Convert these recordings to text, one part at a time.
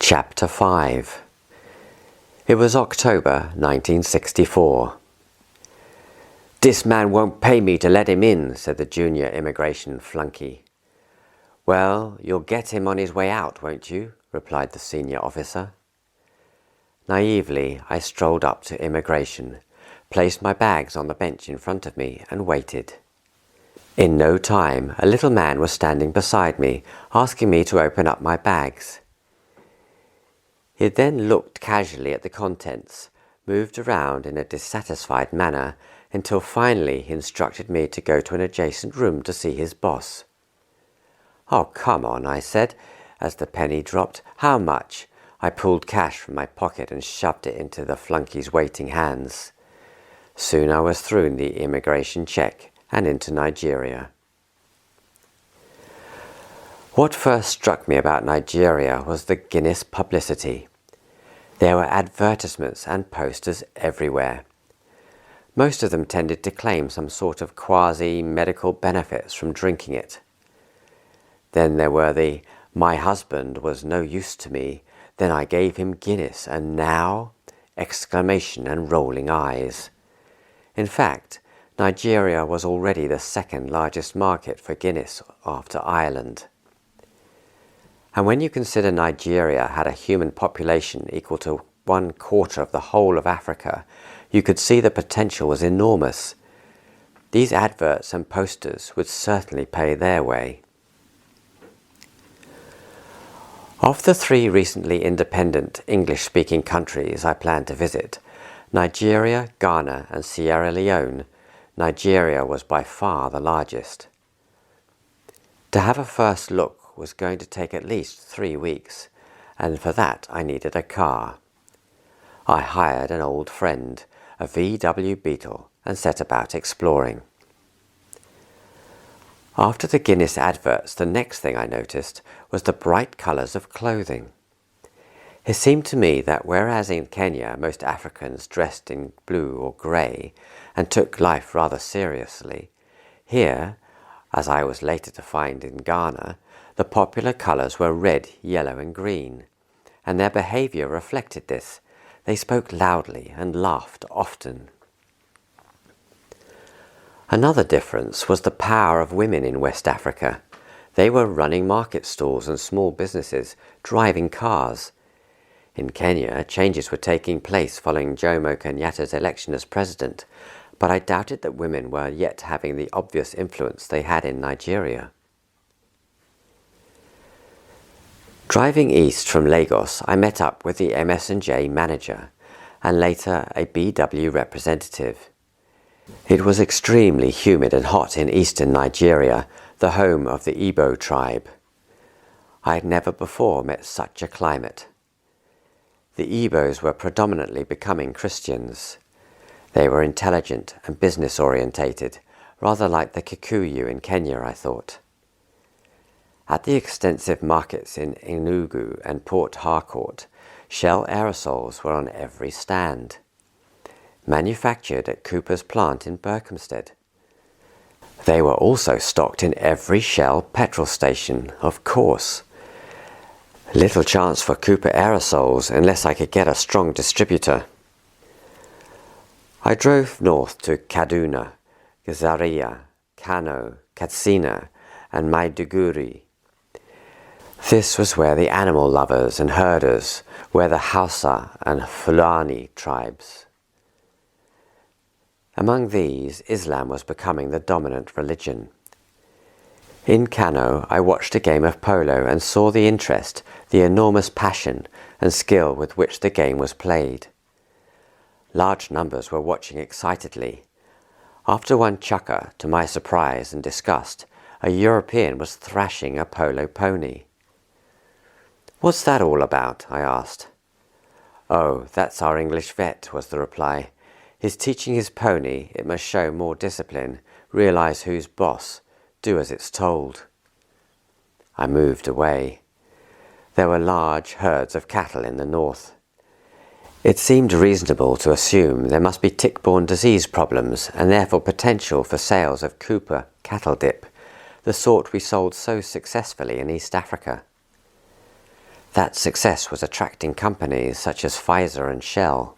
Chapter 5. It was October 1964. "This man won't pay me to let him in," said the junior immigration flunky. "Well, you'll get him on his way out, won't you?" replied the senior officer. Naively, I strolled up to immigration, placed my bags on the bench in front of me, and waited. In no time, a little man was standing beside me, asking me to open up my bags. He then looked casually at the contents, moved around in a dissatisfied manner, until finally he instructed me to go to an adjacent room to see his boss. "Oh, come on," I said, as the penny dropped. "How much?" I pulled cash from my pocket and shoved it into the flunky's waiting hands. Soon I was through the immigration check and into Nigeria. What first struck me about Nigeria was the Guinness publicity. There were advertisements and posters everywhere. Most of them tended to claim some sort of quasi-medical benefits from drinking it. Then there were the "my husband was no use to me, then I gave him Guinness, and now?" exclamation and rolling eyes. In fact, Nigeria was already the second largest market for Guinness after Ireland. And when you consider Nigeria had a human population equal to 1/4 of the whole of Africa, you could see the potential was enormous. These adverts and posters would certainly pay their way. Of the 3 recently independent English-speaking countries I plan to visit, Nigeria, Ghana, and Sierra Leone, Nigeria was by far the largest. To have a first look was going to take at least 3 weeks, and for that I needed a car. I hired an old friend, a VW Beetle, and set about exploring. After the Guinness adverts, the next thing I noticed was the bright colours of clothing. It seemed to me that whereas in Kenya most Africans dressed in blue or grey and took life rather seriously, here, as I was later to find in Ghana, the popular colours were red, yellow and green, and their behaviour reflected this. They spoke loudly and laughed often. Another difference was the power of women in West Africa. They were running market stalls and small businesses, driving cars. In Kenya, changes were taking place following Jomo Kenyatta's election as president, but I doubted that women were yet having the obvious influence they had in Nigeria. Driving east from Lagos, I met up with the MS&J manager and later a BW representative. It was extremely humid and hot in eastern Nigeria, the home of the Igbo tribe. I had never before met such a climate. The Igbos were predominantly becoming Christians. They were intelligent and business-orientated, rather like the Kikuyu in Kenya, I thought. At the extensive markets in Enugu and Port Harcourt, Shell aerosols were on every stand. Manufactured at Cooper's plant in Berkhamsted. They were also stocked in every Shell petrol station, of course. Little chance for Cooper aerosols unless I could get a strong distributor. I drove north to Kaduna, Zaria, Kano, Katsina, and Maiduguri. This was where the animal lovers and herders were, the Hausa and Fulani tribes. Among these, Islam was becoming the dominant religion. In Kano, I watched a game of polo and saw the interest, the enormous passion and skill with which the game was played. Large numbers were watching excitedly. After one chukker, to my surprise and disgust, a European was thrashing a polo pony. "What's that all about?" I asked. "Oh, that's our English vet," was the reply. "He's teaching his pony it must show more discipline, realize who's boss, do as it's told." I moved away. There were large herds of cattle in the north. It seemed reasonable to assume there must be tick-borne disease problems and therefore potential for sales of Cooper cattle dip, the sort we sold so successfully in East Africa. That success was attracting companies such as Pfizer and Shell.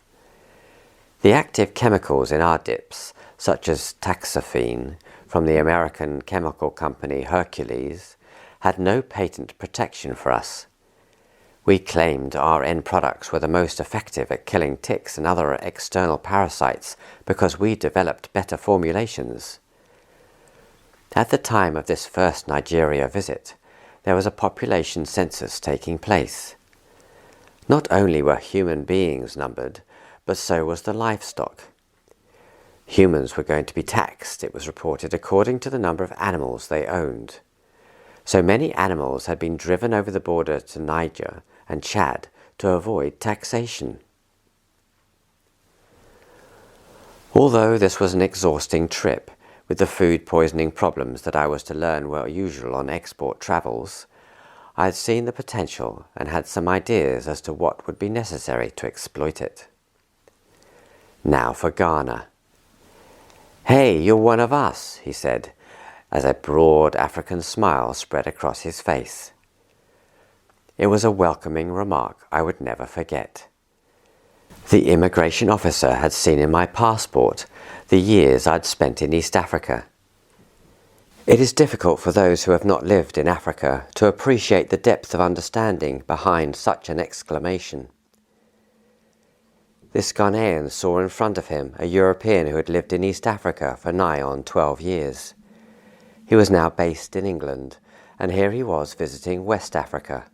The active chemicals in our dips, such as taxophene from the American chemical company Hercules, had no patent protection for us. We claimed our end products were the most effective at killing ticks and other external parasites because we developed better formulations. At the time of this first Nigeria visit, there was a population census taking place. Not only were human beings numbered, but so was the livestock. Humans were going to be taxed, it was reported, according to the number of animals they owned. So many animals had been driven over the border to Niger and Chad to avoid taxation. Although this was an exhausting trip, with the food poisoning problems that I was to learn were usual on export travels, I had seen the potential and had some ideas as to what would be necessary to exploit it. Now for Ghana. "Hey, you're one of us," he said, as a broad African smile spread across his face. It was a welcoming remark I would never forget. The immigration officer had seen in my passport the years I'd spent in East Africa. It is difficult for those who have not lived in Africa to appreciate the depth of understanding behind such an exclamation. This Ghanaian saw in front of him a European who had lived in East Africa for nigh on 12 years. He was now based in England, and here he was visiting West Africa.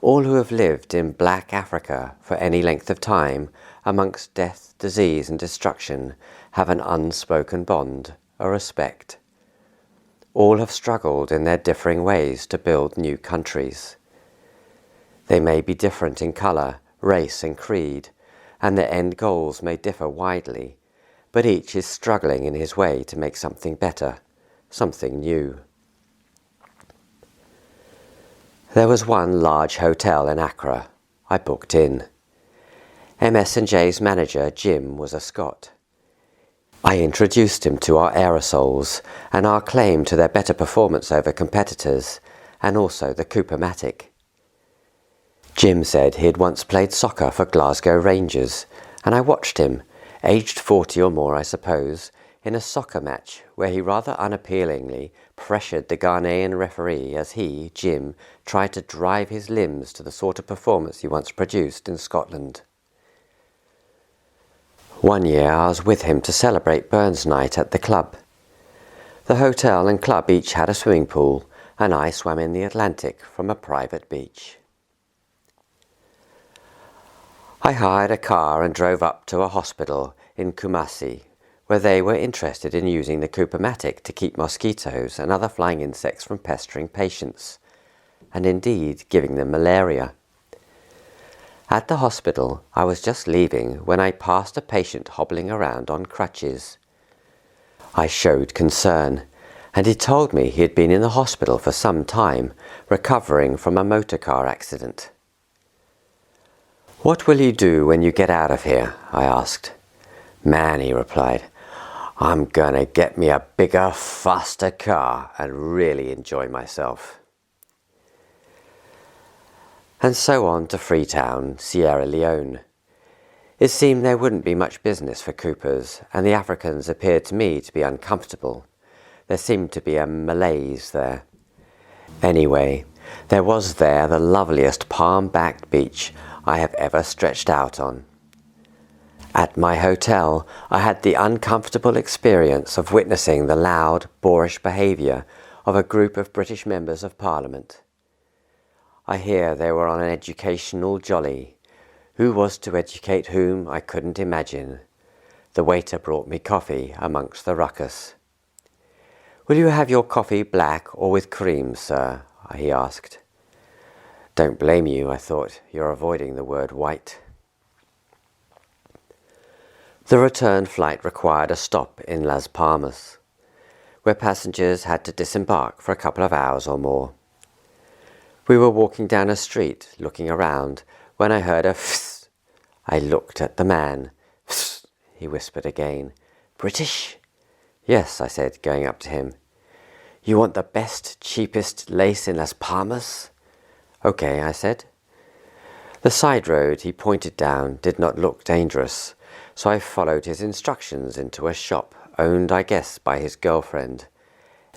All who have lived in black Africa for any length of time, amongst death, disease and destruction, have an unspoken bond, a respect. All have struggled in their differing ways to build new countries. They may be different in colour, race and creed, and their end goals may differ widely, but each is struggling in his way to make something better, something new. There was one large hotel in Accra. I booked in. MS&J's manager, Jim, was a Scot. I introduced him to our aerosols and our claim to their better performance over competitors, and also the Coupe-O-Matic. Jim said he had once played soccer for Glasgow Rangers, and I watched him, aged 40 or more I suppose, in a soccer match where he rather unappealingly pressured the Ghanaian referee as he, Jim, tried to drive his limbs to the sort of performance he once produced in Scotland. One year I was with him to celebrate Burns Night at the club. The hotel and club each had a swimming pool, and I swam in the Atlantic from a private beach. I hired a car and drove up to a hospital in Kumasi, where they were interested in using the Coupe-O-Matic to keep mosquitoes and other flying insects from pestering patients, and indeed giving them malaria. At the hospital, I was just leaving when I passed a patient hobbling around on crutches. I showed concern, and he told me he had been in the hospital for some time, recovering from a motor car accident. "What will you do when you get out of here?" I asked. "Man," he replied, "I'm gonna get me a bigger, faster car and really enjoy myself." And so on to Freetown, Sierra Leone. It seemed there wouldn't be much business for Coopers, and the Africans appeared to me to be uncomfortable. There seemed to be a malaise there. Anyway, there was there the loveliest palm-backed beach I have ever stretched out on. At my hotel, I had the uncomfortable experience of witnessing the loud, boorish behaviour of a group of British members of Parliament. I hear they were on an educational jolly. Who was to educate whom I couldn't imagine. The waiter brought me coffee amongst the ruckus. "Will you have your coffee black or with cream, sir?" he asked. Don't blame you, I thought. You're avoiding the word white. The return flight required a stop in Las Palmas, where passengers had to disembark for a couple of hours or more. We were walking down a street, looking around, when I heard a fss. I looked at the man. "Fss," he whispered again. "British?" "Yes," I said, going up to him. "You want the best, cheapest lace in Las Palmas?" "Okay," I said. The side road he pointed down did not look dangerous, so I followed his instructions into a shop owned, I guess, by his girlfriend.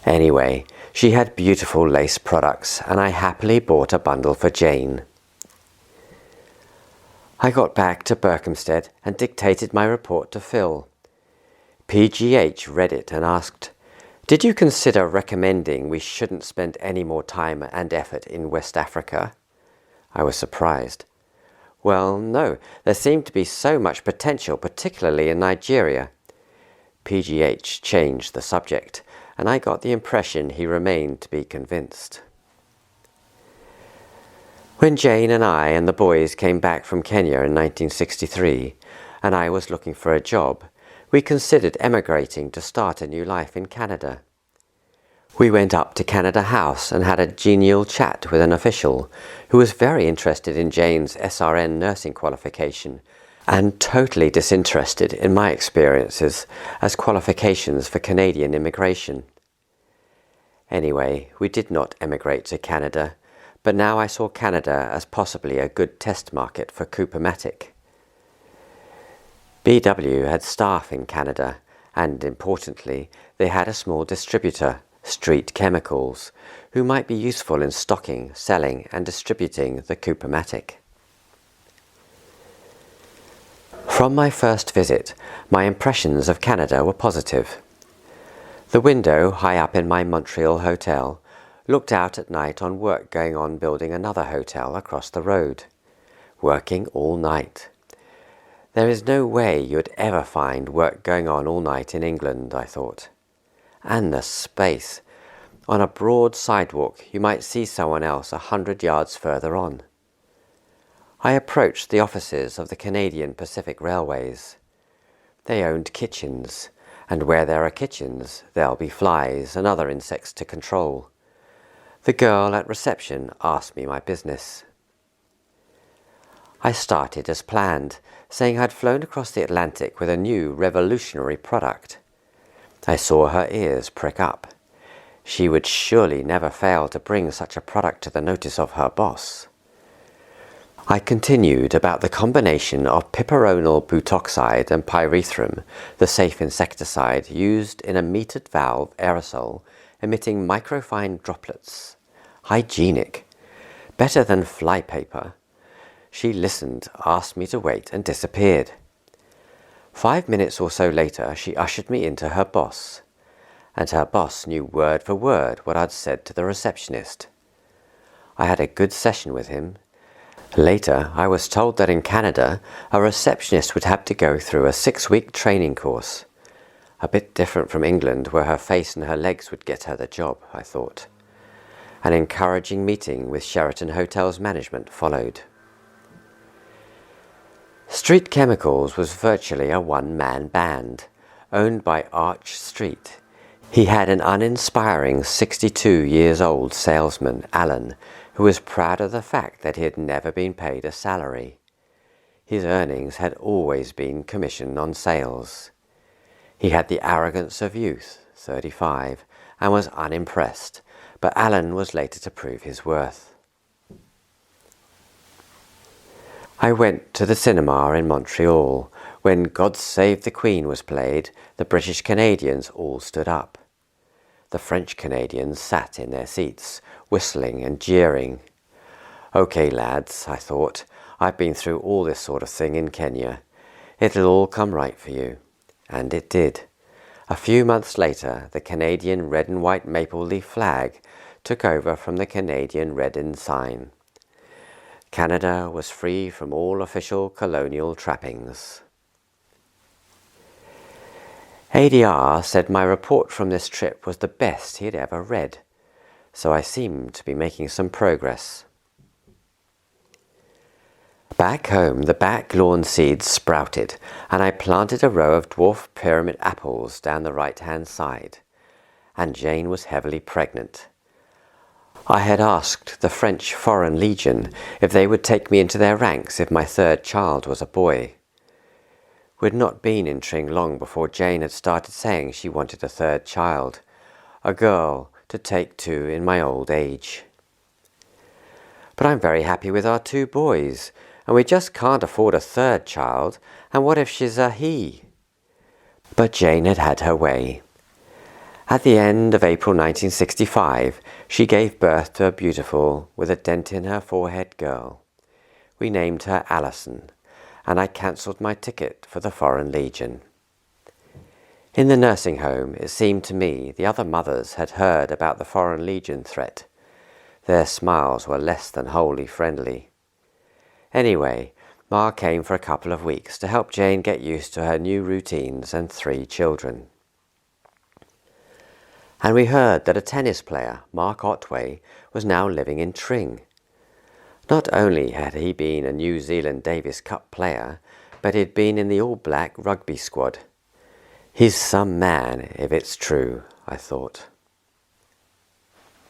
Anyway, she had beautiful lace products, and I happily bought a bundle for Jane. I got back to Berkhamsted and dictated my report to Phil. PGH read it and asked, "Did you consider recommending we shouldn't spend any more time and effort in West Africa?" I was surprised. "Well, no, there seemed to be so much potential, particularly in Nigeria." PGH changed the subject, and I got the impression he remained to be convinced. When Jane and I and the boys came back from Kenya in 1963, and I was looking for a job, we considered emigrating to start a new life in Canada. We went up to Canada House and had a genial chat with an official who was very interested in Jane's SRN nursing qualification and totally disinterested in my experiences as qualifications for Canadian immigration. Anyway, we did not emigrate to Canada, but now I saw Canada as possibly a good test market for Coopermatic. BW had staff in Canada, and importantly, they had a small distributor, Street Chemicals, who might be useful in stocking, selling, and distributing the Coopermatic. From my first visit, my impressions of Canada were positive. The window, high up in my Montreal hotel, looked out at night on work going on building another hotel across the road. Working all night. There is no way you'd ever find work going on all night in England, I thought. And the space. On a broad sidewalk, you might see someone else 100 yards further on. I approached the offices of the Canadian Pacific Railways. They owned kitchens, and where there are kitchens, there'll be flies and other insects to control. The girl at reception asked me my business. I started as planned, saying I'd flown across the Atlantic with a new revolutionary product. I saw her ears prick up. She would surely never fail to bring such a product to the notice of her boss. I continued about the combination of piperonal butoxide and pyrethrum, the safe insecticide used in a metered valve aerosol emitting microfine droplets. Hygienic. Better than flypaper. She listened, asked me to wait, and disappeared. 5 minutes or so later, she ushered me into her boss, and her boss knew word for word what I'd said to the receptionist. I had a good session with him. Later, I was told that in Canada, a receptionist would have to go through a 6-week training course. A bit different from England, where her face and her legs would get her the job, I thought. An encouraging meeting with Sheraton Hotel's management followed. Street Chemicals was virtually a one-man band, owned by Arch Street. He had an uninspiring 62-years-old salesman, Alan, who was proud of the fact that he had never been paid a salary. His earnings had always been commission on sales. He had the arrogance of youth, 35, and was unimpressed, but Alan was later to prove his worth. I went to the cinema in Montreal. When God Save the Queen was played, the British Canadians all stood up. The French Canadians sat in their seats, whistling and jeering. "Okay, lads," I thought, "I've been through all this sort of thing in Kenya. It'll all come right for you." And it did. A few months later, the Canadian red and white maple leaf flag took over from the Canadian red ensign. Canada was free from all official colonial trappings. ADR said my report from this trip was the best he had ever read, so I seemed to be making some progress. Back home, the back lawn seeds sprouted, and I planted a row of dwarf pyramid apples down the right-hand side, and Jane was heavily pregnant. I had asked the French Foreign Legion if they would take me into their ranks if my third child was a boy. We'd not been in Tring long before Jane had started saying she wanted a third child, a girl to take to in my old age. But I'm very happy with our 2 boys, and we just can't afford a 3rd child, and what if she's a he? But Jane had had her way. At the end of April 1965, she gave birth to a beautiful, with a dent in her forehead girl. We named her Alison, and I cancelled my ticket for the Foreign Legion. In the nursing home, it seemed to me the other mothers had heard about the Foreign Legion threat. Their smiles were less than wholly friendly. Anyway, Ma came for a couple of weeks to help Jane get used to her new routines and 3 children. And we heard that a tennis player, Mark Otway, was now living in Tring. Not only had he been a New Zealand Davis Cup player, but he'd been in the All Black rugby squad. He's some man, if it's true, I thought.